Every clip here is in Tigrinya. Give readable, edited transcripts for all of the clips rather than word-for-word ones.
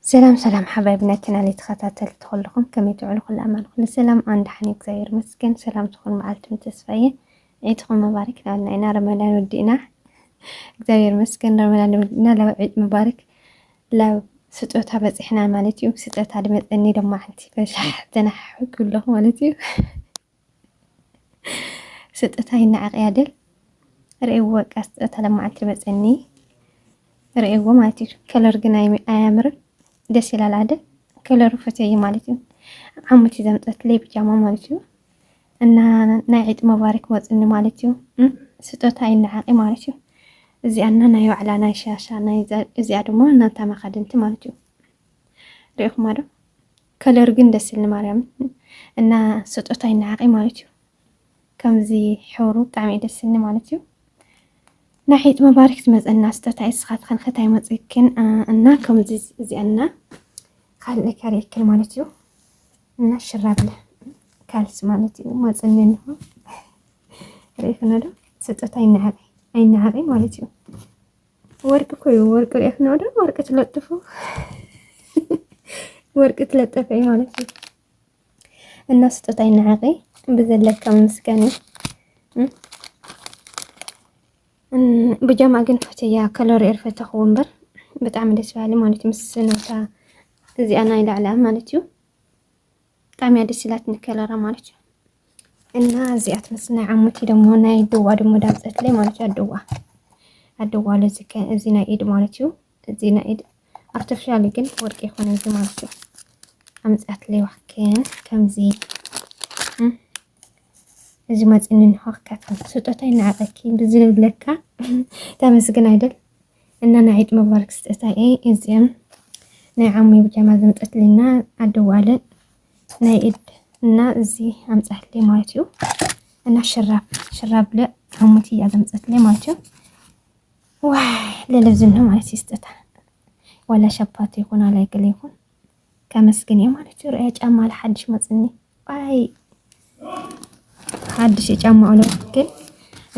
سلام سلام حبايبنا كنا اللي تخاتل تخلكم كم يتعلق كل أمان كل سلام عند حنيك زير مسكن سلام تكون معلتم تسفية عيدكم مبارك لأن إنا رمضان ودينا زير مسكن رمضان ودينا لو عيد مبارك لو ستوتها بس إحنا مالتيو ستوتها لمت أني لما حنتي فشح تنحو كلهم مالتيو ستوتها هنا عقيادل رأيوه كاستوتها لما عتي بس أني رأيوه مالتيو كلر جناي أمر ደስ ይላል አይደል? ከለሩ ፈተይ ማለት ነው። አሙቲ ዘምጠት ላይ ቢጃማ ማለት ነው። እና ናይ ዒድ መባረክ ወጽኒ ማለት ነው። ስጦታ ይንዓቂ ማለት ነው። እዚኣና ናይ ዋዕላ ናይ ሻሻ ናይ እዚኣ ድማ እናንተ ማኸድንቲ ማለት ነው። ሪእኹም አይደል? ከለር ግን ደስ ይል ማርያም እና ስጦታ ይንዓቂ ማለት ነው። ከምዚ ሕብሩ ብጣዕሚ ደስ ይል ማለት ነው። ናይ ዒድ መባረክ ትመፀና ስጦታ እስኻትከን ከታይ መፅክን እና ከምዚ እዚኣና ካልእ ከሪክል ማለት እዩ እና ሽራብለ ካልስ ማለት እዩ መፅኒ እንሆ ሪእክና ዶ ስጦታ ኣይነዓቂ ማለት እዩ ወርቂ ኮይኑ ወርቂ ሪእክና ዶ ወርቂ ትለጥፉ ወርቂ ትለጠፈ ማለት እዩ እና ስጦታ ኣይነዓቂ ብዘለካ ምስጋና ብጃማ ግን ፈተያ ከለር ኤርፈተኹ እምበር ብጣዕሚ ደስ በሃሊ ማለት እዩ ምስ ነታ እዚኣ ናይ ላዕላ ማለት እዩ ብጣዕሚ ደስ ኢላትኒ ከለራ ማለት እዩ እና እዚኣ ትመስል ናይ ዓሙቲ ደሞ ናይ ድዋ ደሞ ዳምፀት ላይ ማለት እዩ ኣድዋ ለዚከ እዚ ናይ ኢድ ማለት እዩ እዚ ናይ ኢድ ኣርቲፊሻል ግን ወርቂ ይኾነ እዚ ማለት እዩ ኣምፃት ላይ ዋክን ከምዚ እዚ መፅኒ ንሆክካት ስጦታ ይንዓቀኪ ብዝብለካ ተመስግን አይደል እና ናይ ዒድ መባረክ ስጦታ እዚኦም ናይ ዓሙ ብጃማ ዘምጠትልና ኣደዋለ ናይ ኢድ እና እዚ ኣምፃትለይ ማለት እዩ እና ሽራብ ለ ዓሙቲ እያ ዘምፀትለይ ማለት እዩ ዋይ ለለብዝንሆ ማለት እዩ ስጦታ ዋላ ሸፓት ይኹን ኣላይገለ ይኹን ከመስግን እየ ማለት እዩ ርአያ ጫማ ለሓድሽ መፅኒ ዋይ ሓድሽ ጫማ አለ ግን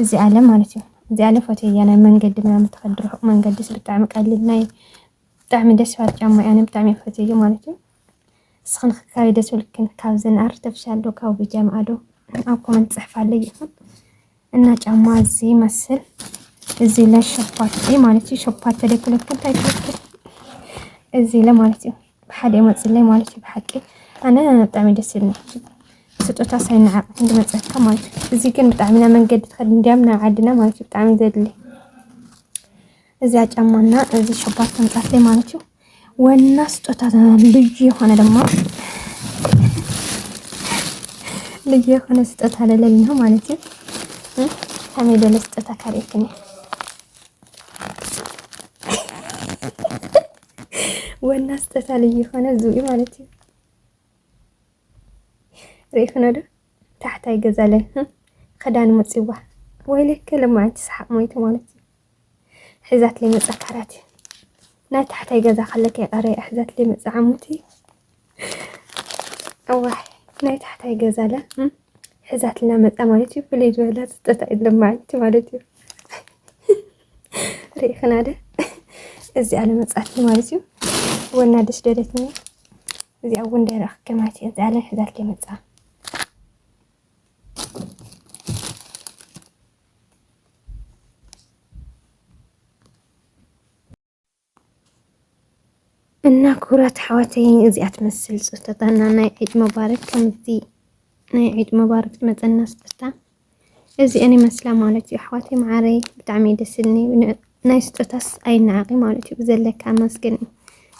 እዚ ኣለ ማለት እዩ እዚ ኣለ ፈተያ ናይ መንገዲ ምናምን ተኸድሩ መንገዲ ብጣዕሚ ቀሊል ናይ ብጣዕሚ ደስ በሃሊ ጫማ እያ ብጣዕሚ ፈተየ ማለት እዩ እስኽን ክካይ ደስ ብልክን ካብዘን ኣርተፍሻል ዶ ካብ ብጃማ ዶ ኣብ ኮመንት ፅሕፋለይ ይኹን እና ጫማ እዚ መስል እዚ ለሸፓት ማለት እዩ ሸፓት ተደክለኩን ታይክለኩ እዚ ለ ማለት እዩ ብሓደ መፅለይ ማለት እዩ ብሓቂ ኣነ ብጣዕሚ ደስ ይልኒ ስጦታ ሳይነዓቅ እንድመፀካ ማለት እዩ እዚ ግን ብጣዕሚ ና መንገዲ ትኸድ እንዲያም ናብ ዓድና ማለት እዩ ብጣዕሚ ዘድሊ እዚ ጫማና እዚ ሸፓት ተምጣትለይ ማለት እዩ ወና ስጦታ ልዩ የሆነ ደግሞ ልዩ የሆነ ስጦታ ለለልኝ ማለት እዩ ከመይ ደለ ስጦታ ካሪክኒ ወና ስጦታ ልዩ የሆነ ዙይ ማለት እዩ ሪእክና ዶ ታሕታይ ገዛለ ክዳን መፅዋ ወይ ለከ ለማዓንቲ ሰሓቅ ሞይተ ማለት እዩ ሕዛት ለይ መፃ ካራት ናይ ታሕታይ ገዛ ከለከ የቀረየ ሕዛት ለይ መፃ ዓሙቲ እዋይ ናይ ታሕታይ ገዛለ ሕዛት ልና መፃ ማለት እዩ ፍልይ ዝበለ ስጦታ እዩ ለማዓንቲ ማለት እዩ ሪእክና ዶ እዚ ኣለ መፃት ማለት እዩ ወና ደስ ደለትኒ እዚኣ እውን እንዳይረአክከ ማለት እዩ እዚ ኣለ ሕዛት ለይ መፃ እና ኩራት ሓወተይ እዚኣ ትመስል ስጦታና ናይ ዒድ መባረክ ከምዚ ናይ ዒድ መባረክ ትመፀና ስጦታ እዚአን ይመስላ ማለት እዩ ኣሕዋተይ ማዕረይ ብጣዕሚ ደስ ይልኒ ናይ ስጦታስ ኣይነዓቂ ማለት እዩ ብዘለካ መስገን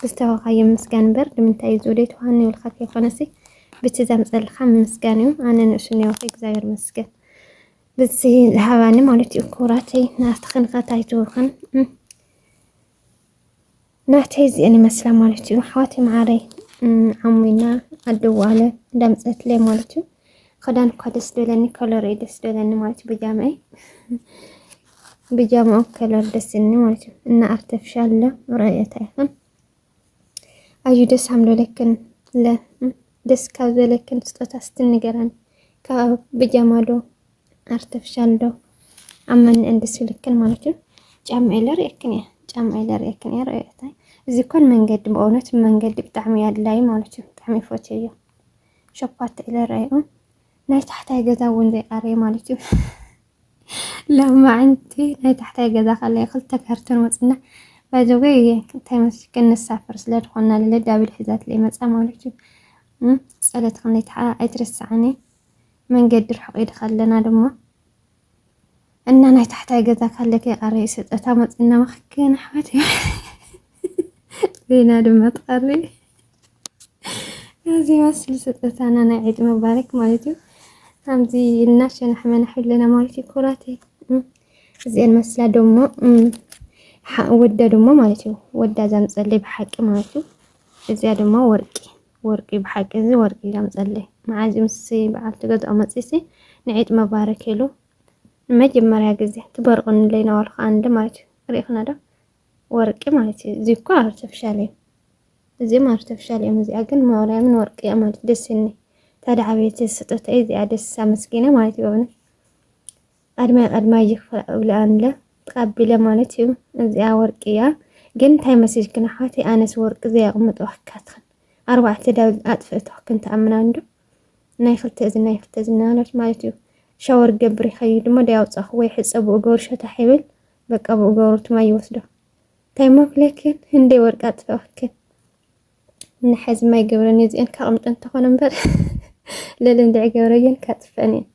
ብዝተወኻዮ ምስጋን እምበር ንምንታይ እዩ ዝውደይ ተዋህኒ ይብልካ ከይኮነሲ ብቲ ዘምፀልካ ምስጋን እዩ ኣነ ንእሱ ነይወኸ እግዚኣብሔር መስገን ብዚ ዝሃባኒ ማለት እዩ ኩራተይ ናትኽን ከታይትውኽን ናተይ እዚአን ይመስላ ማለት እዩ ኣሕዋተይ ማዕረይ ዓሙና ኣደዋለ እንዳምፀትለይ ማለት እዩ ክዳን እኳ ደስ ደለኒ ከለር ደስ ደለኒ ማለት እዩ ብጃማኡ ከለር ደስ ይልኒ ማለት እዩ እና ኣርተፍሻል ለ ርአየታ ይኹን ኣዩ ደስ ሃምለለክን ለ ደስ ካብ ዘለክን ስጦታ ስትንገራኒ ካብ ብጃማ ዶ ኣርተፍሻል ዶ ኣመን ደስ ይልክን ማለት እዩ ጫማ ኢለ ርአክን እየ ጫማ إلى رأيكن يا رأيتي إذا كان من قد بقونت من قد بتعمي اللاي مالتي بتعمي فوتيه شبات إلى رأيهم ناي تحت جزاون زي قري مالتي لا ما عندي ناي تحت جزا خلي خلت كرتون وصلنا فجوي كنت مسكين السافر سلاد خلنا للدا بالحزات اللي مسأ مالتي سألت خلني أترس عني من قد رح قيد خلنا دمه إن أنا تحت جزا خليك يا قري ستة إن مخكين حوتي بينا دم تقري هذه مسل ستة أنا عيد مبارك مالتي همزي الناس نحن نحلنا مالتي كراتي زي المسلا دمو ودا دمو مالتي ودا زمصلي بحق مالتي زي دمو ورقي بحق زي ورقي زمصلي مع زمسي بعد تقدر مصيسي نعيد مبارك له مجمريا غزي تبرقن لينا والخ عند مالتي ريخنا ده ورقي مالتي زي كو ارتفشالي زي ما ارتفشالي مزي اجن موريا من ورقي مالتي دسني تدعى بيتي ستوتاي زي ادس مسكينه مالتي بابن قدما يخفى الان له تقبله مالتي زي ورقيا جن تاي مسج كنا حاتي انس ورق زي اقمط وحكاتخن 4 داول اطفئت كنت امن عنده ناي ختزنا لاش مالتي شاور قبري خيد ما دا يوصخ وي حصب وغور شتا حيبل بقى بغورت ما يوسده تايمك لكن هندي ورقات فوكن نحز ما يقبرني زين كرمت انت خنبر للندع قبرين كتفني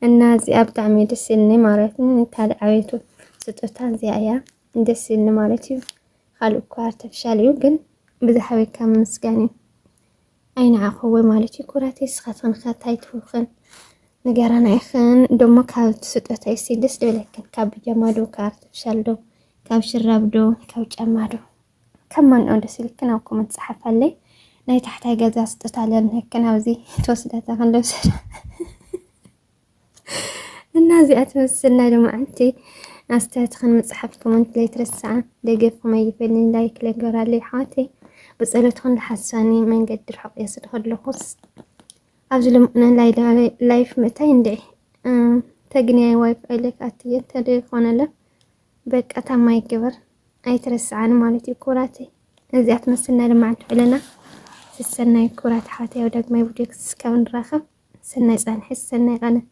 الناس ابطعمي دسني مالتني تاع عويتو ستوتان زي ايا دسني مالتي خالو كوارت فشاليو جن بزحوي كم مسكاني اين عخوي مالتي كراتي سخاتن خاتايتوخن نجارنا إخن دم كاب ستة يسيدس دولكن كاب جمادو كارت فشلدو كاب شرابدو كاب جمادو كمان أندس لكن أو كمان صحف علي ناي تحت جزا ستة على هكذا ناوزي توصل تخلو سر الناس أتمسلنا لما أنتي أستدخل مصحف كمان تلاتة الساعة دقيق ما يفيدني لايك لقرا لي حاتي بس ألتخن الحساني من قدر حق يصدخل لخص أجل أنا لايف متى يندعي تقني وايف إلك أتي تدريخون له بك أتما يكبر أي ترسعان مالتي كوراتي إذا أتمسلنا لما عدفلنا سنة كورات حاتي ودق ما يبديك سكون راخب سنة يسان حس سنة غنى